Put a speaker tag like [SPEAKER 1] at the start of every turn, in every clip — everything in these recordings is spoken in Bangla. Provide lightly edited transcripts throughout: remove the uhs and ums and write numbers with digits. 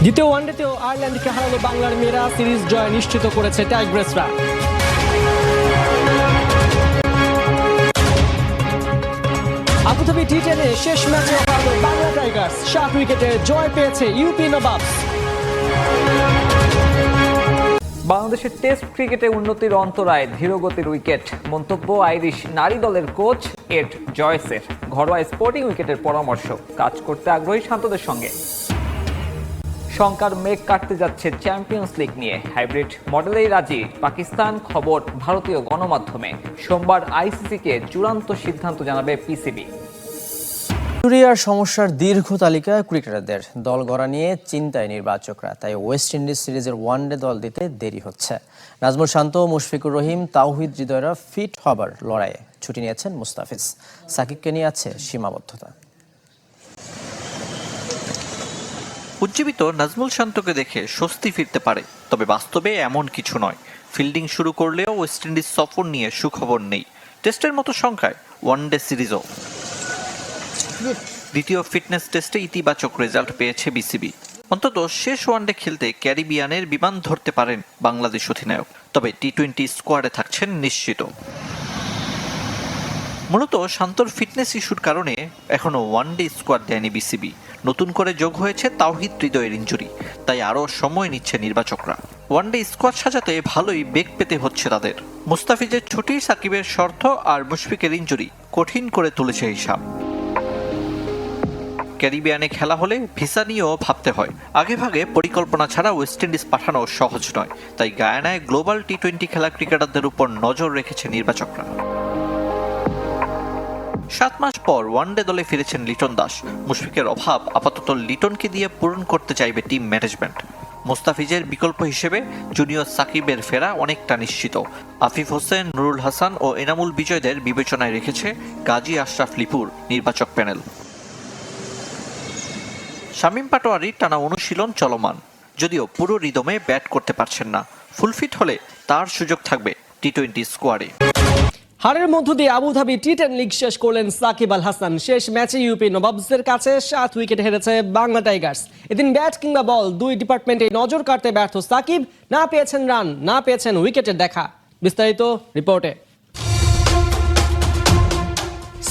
[SPEAKER 1] দ্বিতীয় ওয়ানডেতেও আয়ারল্যান্ডকে হারালো বাংলার মেয়েরা, সিরিজ জয় নিশ্চিত করেছে টাইগ্রেসরা। আবুধাবি টি10 শেষ ম্যাচে হারালো বাংলা টাইগার্স, 7 উইকেটে জয় পেয়েছে ইউপি নবাবস।
[SPEAKER 2] বাংলাদেশের টেস্ট ক্রিকেটে উন্নতির অন্তরায় ধীরগতির উইকেট, মন্তব্য আইরিশ নারী দলের কোচ এড জয়েসের। ঘরোয়া স্পোর্টিং উইকেটের পরামর্শ, কাজ করতে আগ্রহী শান্তদের সঙ্গে। শঙ্কার মেঘ কাটতে যাচ্ছে চ্যাম্পিয়ন্স লিগ নিয়ে, হাইব্রিড মডেলেই রাজি পাকিস্তান। খবর ভারতীয় গণমাধ্যমে। সোমবার আইসিসিকে চূড়ান্ত সিদ্ধান্ত জানাবে পিসিবি।
[SPEAKER 3] ভিক্টোরিয়ার সমস্যার দীর্ঘ তালিকা ক্রিকেটারদের, দল গড়া নিয়ে চিন্তায় নির্বাচকরা, তাই ওয়েস্ট ইন্ডিজ সিরিজের ওয়ানডে দল দিতে দেরি হচ্ছে। নাজমুল শান্ত, মুশফিকুর রহিম, তাওহিদ হৃদয়রা ফিট হবার লড়াইয়ে ছুটি নিয়েছেন মুস্তাফিজ। সাকিবকে নিয়ে আছে সীমাবদ্ধতা।
[SPEAKER 4] উজ্জীবিত নাজমুল শান্তকে দেখে স্বস্তি ফিরতে পারে, তবে বাস্তবে এমন কিছু নয়। ফিল্ডিং শুরু করলেও ওয়েস্ট ইন্ডিজ সফর নিয়ে সুখবর নেই। টেস্টের মতো সংখ্যায় ওয়ানডে সিরিজও। দ্বিতীয় ফিটনেস টেস্টে ইতিবাচক রেজাল্ট পেয়েছে বিসিবি। অন্তত শেষ ওয়ানডে খেলতে ক্যারিবিয়ানের বিমান ধরতে পারেন বাংলাদেশ অধিনায়ক, তবে টি-20 স্কোয়াডে থাকছেন নিশ্চিত। মূলত শান্তর ফিটনেস ইস্যুর কারণে এখনো ওয়ানডে স্কোয়াড দেয়নি বিসিবি। নতুন করে যোগ হয়েছে তাওহিদ হৃদয়ের ইনজুরি, তাই আরও সময় নিচ্ছে নির্বাচকরা। ওয়ানডে স্কোয়াড সাজাতে ভালোই বেগ পেতে হচ্ছে তাদের। মুস্তাফিজের ছুটি, সাকিবের শর্ত আর মুশফিকের ইনজুরি কঠিন করে তুলেছে হিসাব। ক্যারিবিয়ানে খেলা হলে ভিসা নিয়েও ভাবতে হয়। আগেভাগে পরিকল্পনা ছাড়া ওয়েস্ট ইন্ডিজ পাঠানো সহজ নয়, তাই গায়ানায় গ্লোবাল টি-20 খেলা ক্রিকেটারদের উপর নজর রেখেছে নির্বাচকরা। 7 মাস পর ওয়ানডে দলে ফিরেছেন লিটন দাস। মুশফিকের অভাব আপাতত লিটনকে দিয়ে পূরণ করতে চাইবে টিম ম্যানেজমেন্ট। মুস্তাফিজের বিকল্প হিসেবে জুনিয়র সাকিবের ফেরা অনেকটা নিশ্চিত। আফিফ হোসেন, নুরুল হাসান ও এনামুল বিজয়দের বিবেচনায় রেখেছে গাজী আশরাফ লিপুর নির্বাচক প্যানেল। শামীম পাটোয়ারির টানা অনুশীলন চলমান, যদিও পুরো রিদমে ব্যাট করতে পারছেন না। ফুলফিট হলে তার সুযোগ থাকবে টি-20 স্কোয়াডে।
[SPEAKER 1] হারের মধ্য দিয়ে আবুধাবি টি10 লিগ শেষ করলেন সাকিব আল হাসান। শেষ ম্যাচে ইউপি নবাবসের কাছে 7 উইকেট হেরেছে বাংলা টাইগার্স। এদিন ব্যাট কিংবা বল দুই ডিপার্টমেন্টে নজর কাটতে ব্যর্থ সাকিব, না পেয়েছেন রান, না পেয়েছেন উইকেটের দেখা। বিস্তারিত রিপোর্টে।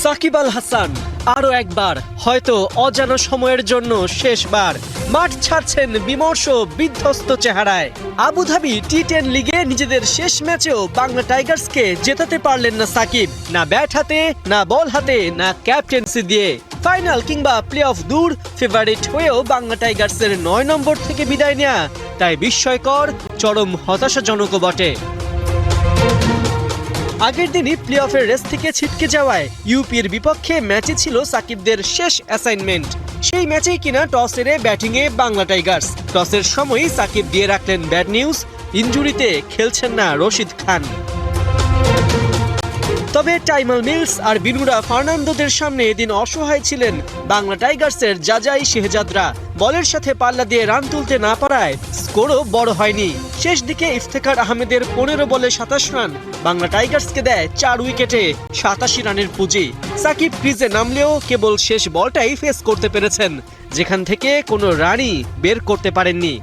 [SPEAKER 1] সাকিব আল হাসান আরো একবার, হয়তো অজানা সময়ের জন্য শেষবার, মাঠ ছাড়ছেন বিমর্ষ বিধ্বস্ত চেহারায়। আবুধাবি টি10 লিগে নিজেদের শেষ ম্যাচেও বাংলা টাইগার্সকে জেতাতে পারলেন না সাকিব, না ব্যাট হাতে, না বল হাতে, না ক্যাপ্টেন্সি দিয়ে। ফাইনাল কিংবা প্লে অফ দূর, ফেভারিট হয়েও বাংলা টাইগার্সের 9 নম্বর থেকে বিদায় নেয়া তাই বিস্ময়কর, চরম হতাশাজনকও বটে। আগের দিনই প্লে অফের রেস থেকে ছিটকে যাওয়ায় ইউপির বিপক্ষে ম্যাচে ছিল সাকিবদের শেষ অ্যাসাইনমেন্ট। সেই ম্যাচেই কিনা টস হেরে ব্যাটিংয়ে বাংলা টাইগার্স। টসের সময়ই সাকিব দিয়ে রাখলেন ব্যাড নিউজ, ইনজুরিতে খেলছেন না রশিদ খান। তবে টাইমাল মিলস আর বিনুরা ফার্নান্দোদের সামনে এদিন অসহায় ছিলেন বাংলা টাইগার্সের জাজাই শেহজাদরা। বলের সাথে পাল্লা দিয়ে রান তুলতে না পারায় স্কোরও বড় হয়নি। শেষ দিকে ইফতেখার আহমেদের 15 বলে 27 রান বাংলা টাইগার্সকে দেয় 4 উইকেটে 87 রানের পুঁজি। সাকিব ক্রিজে নামলেও কেবল শেষ বলটাই ফেস করতে পেরেছেন, যেখান থেকে কোনো রানই বের করতে পারেননি।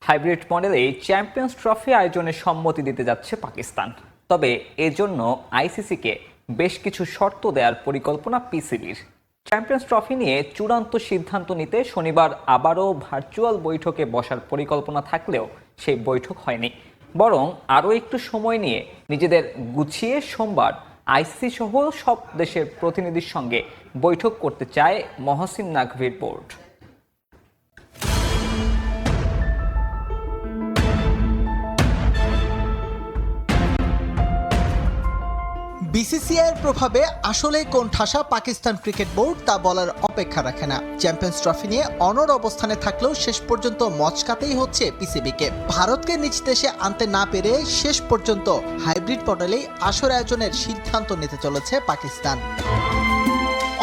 [SPEAKER 2] হাইব্রিড মডেলে চ্যাম্পিয়ন্স ট্রফি আয়োজনে সম্মতি দিতে যাচ্ছে পাকিস্তান, তবে এজন্য আইসিসিকে বেশ কিছু শর্ত দেওয়ার পরিকল্পনা পিসিবির। চ্যাম্পিয়ন্স ট্রফি নিয়ে চূড়ান্ত সিদ্ধান্ত নিতে শনিবার আবারও ভার্চুয়াল বৈঠকে বসার পরিকল্পনা থাকলেও সেই বৈঠক হয়নি, বরং আরও একটু সময় নিয়ে নিজেদের গুছিয়ে সোমবার আইসিসি সহ সব দেশের প্রতিনিধির সঙ্গে বৈঠক করতে চায় মহসিন নাকভির বোর্ড।
[SPEAKER 5] বিসিসিআইয়ের প্রভাবে আসলে কোন ঠাসা পাকিস্তান ক্রিকেট বোর্ড তা বলার অপেক্ষা রাখে না। চ্যাম্পিয়ন্স ট্রফি নিয়ে অনড় অবস্থানে থাকলেও শেষ পর্যন্ত মচকাতেই হচ্ছে পিসিবিকে। ভারতকে নিজ দেশে আনতে না পেরে শেষ পর্যন্ত হাইব্রিড মডেলেই আসর আয়োজনের সিদ্ধান্ত নিতে চলেছে পাকিস্তান।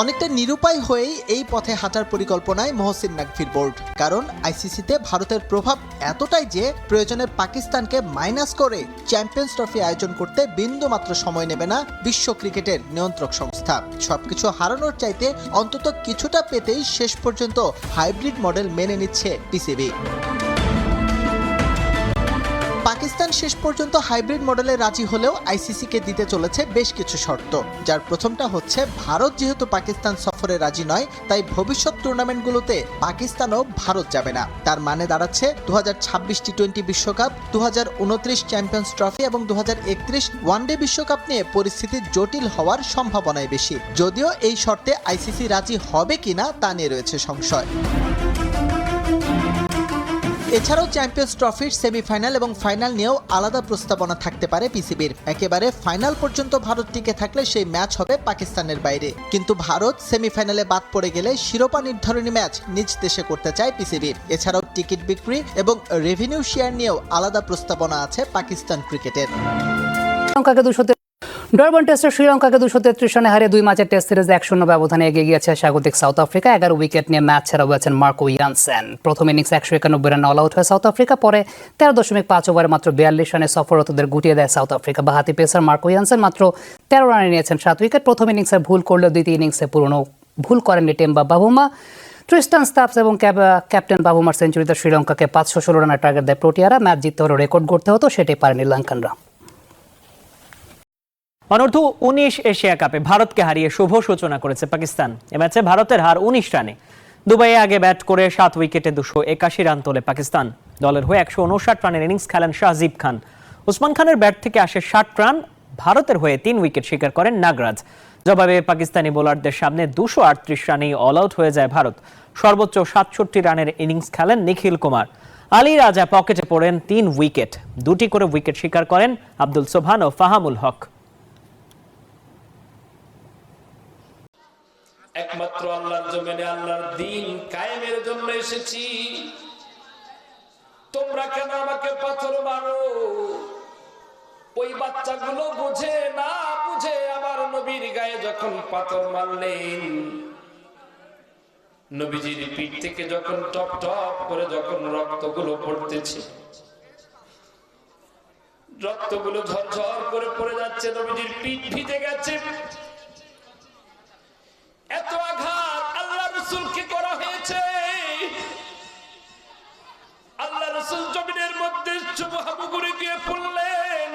[SPEAKER 5] অনেকটা নিরুপায় হয়েই এই পথে হাঁটার পরিকল্পনায় মহসিন নাকভির বোর্ড, কারণ আইসিসিতে ভারতের প্রভাব এতটাই যে প্রয়োজনে পাকিস্তানকে মাইনাস করে চ্যাম্পিয়ন্স ট্রফি আয়োজন করতে বিন্দুমাত্র সময় নেবে না বিশ্ব ক্রিকেটের নিয়ন্ত্রক সংস্থা। সবকিছু হারানোর চাইতে অন্তত কিছুটা পেতেই শেষ পর্যন্ত হাইব্রিড মডেল মেনে নিচ্ছে পিসিবি। পাকিস্তান শেষ পর্যন্ত হাইব্রিড মডেলে রাজি হলেও আইসিসিকে দিতে চলেছে বেশ কিছু শর্ত, যার প্রথমটা হচ্ছে ভারত যেহেতু পাকিস্তান সফরে রাজি নয়, তাই ভবিষ্যৎ টুর্নামেন্টগুলোতে পাকিস্তানও ভারত যাবে না। তার মানে দাঁড়াচ্ছে 2026 টি-20 বিশ্বকাপ, 2029 চ্যাম্পিয়ন্স ট্রফি এবং 2031 ওয়ানডে বিশ্বকাপ নিয়ে পরিস্থিতি জটিল হওয়ার সম্ভাবনাই বেশি। যদিও এই শর্তে আইসিসি রাজি হবে কিনা তা নিয়ে রয়েছে সংশয়। এছাড়াও চ্যাম্পিয়ন্স ট্রফির সেমিফাইনাল এবং ফাইনাল নিয়েও আলাদা প্রস্তাবনা থাকতে পারে পিসিবির। একেবারে ফাইনাল পর্যন্ত ভারত টিকে থাকলে সেই ম্যাচ হবে পাকিস্তানের বাইরে, কিন্তু ভারত সেমিফাইনালে বাদ পড়ে গেলে শিরোপা নির্ধারণী ম্যাচ নিজ দেশে করতে চায় পিসিবি। এছাড়াও টিকিট বিক্রি এবং রেভিনিউ শেয়ার নিয়েও আলাদা প্রস্তাবনা আছে পাকিস্তান ক্রিকেটের।
[SPEAKER 6] ডরবান টেস্টে শ্রীলঙ্কাকে 233 রানে হারিয়ে 2 ম্যাচের টেস্ট সিরিজে 1-0 ব্যবধানে এগিয়ে গিয়েছে স্বাগতিক সাউথ আফ্রিকা। 11 উইকেট নিয়ে ম্যাচ ছেড়ে হয়েছেন মার্কো ইয়ানসেন। প্রথম ইনিংসে 191 রানে অল আউট হয়ে সাউথ আফ্রিকা, পরে 13.5 ওভারে মাত্র 42 রানে সফররতদের গুটিয়ে দেয় সাউথ আফ্রিকা। বাহাতি পেসার মার্কো ইয়ানসেন মাত্র 13 রানে নিয়েছেন 7 উইকেট। প্রথম ইনিংসে ভুল করলেও দ্বিতীয় ইনিংসে পুরনো ভুল করেননি টেম্বা বাভুমা। ট্রিস্টান স্টাফস এবং ক্যাপ্টেন বাভুমার সেঞ্চুরিতে শ্রীলঙ্কাকে 516 রানের টার্গেট দেয় প্রোটিয়ারা। ম্যাচ জিততে হলে রেকর্ড গড়তে হতো, সেটাই পারেনি লঙ্কানরা।
[SPEAKER 7] অনূর্ধ্ব 19 এশিয়া কাপে ভারতকে হারিয়ে শুভ সূচনা করেছে পাকিস্তান। এ ম্যাচে ভারতের হার 19 রানে। দুবাইয়ে আগে ব্যাট করে 7 উইকেটে 281 রান তোলে পাকিস্তান। দলের হয়ে 159 রানের ইনিংস খেলেন শাহজিব খান। ওসমান খানের ব্যাট থেকে আসে 60 রান। ভারতের হয়ে 3 উইকেট শিকার করেন নাগরাজ। জবাবে পাকিস্তানি বোলারদের সামনে 238 রানেই অল আউট হয়ে যায় ভারত। সর্বোচ্চ 67 রানের ইনিংস খেলেন নিখিল কুমার। আলী রাজা পকেটে পড়েন 3 উইকেট। 2টি করে উইকেট শিকার করেন আব্দুল সোবহান ও ফাহামুল হক।
[SPEAKER 8] একমাত্র আল্লাহর জমিনে আল্লাহর দ্বীন কায়েমের জন্য এসেছি। তোমরা কেন আমাকে পাথর মারো? ওই বাচ্চাগুলো বুঝে না বুঝে আমার নবীর গায়ে যখন পাথর মারলেন, নবীজির পিঠ থেকে যখন টপ টপ করে যখন রক্তগুলো পড়তেছে, রক্তগুলো ঝরঝর করে পড়ে যাচ্ছে, নবীজির পিঠ ভিজে গেছে। এত আঘাত আল্লাহ রাসূলকে করা হয়েছে। আল্লাহ রাসূল জমিনের মধ্যে চুবহাবুগুড়ি দিয়ে পড়লেন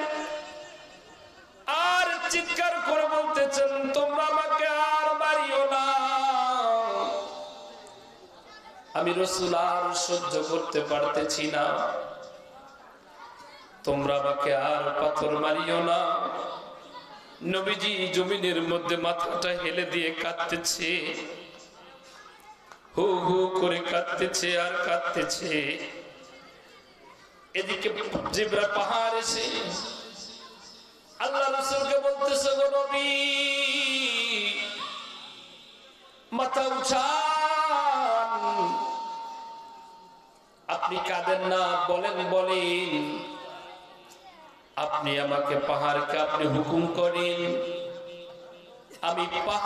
[SPEAKER 8] আর চিৎকার করে বলতেছেন, তোমরা আমাকে আর মারিও না, আমি রাসূল আর সহ্য করতে পারতেছি না, তোমরা আমাকে আর পাথর মারিও না। নবীজি জমিনের মধ্যে মাথাটা হেলে দিয়ে কাঁদতেছে, হু হু করে কাঁদতেছে আর কাঁদতেছে। এদিকে জিবরা পাহাড় এসে আল্লাহ রাসূলকে বলতেছে, গো নবী মাথা উঠান, আপনি কাঁদেন না, বলেন বলেন, আপনি আমাকে পাহাড়কে আপনি হুকুম করেন, আমি পাহাড়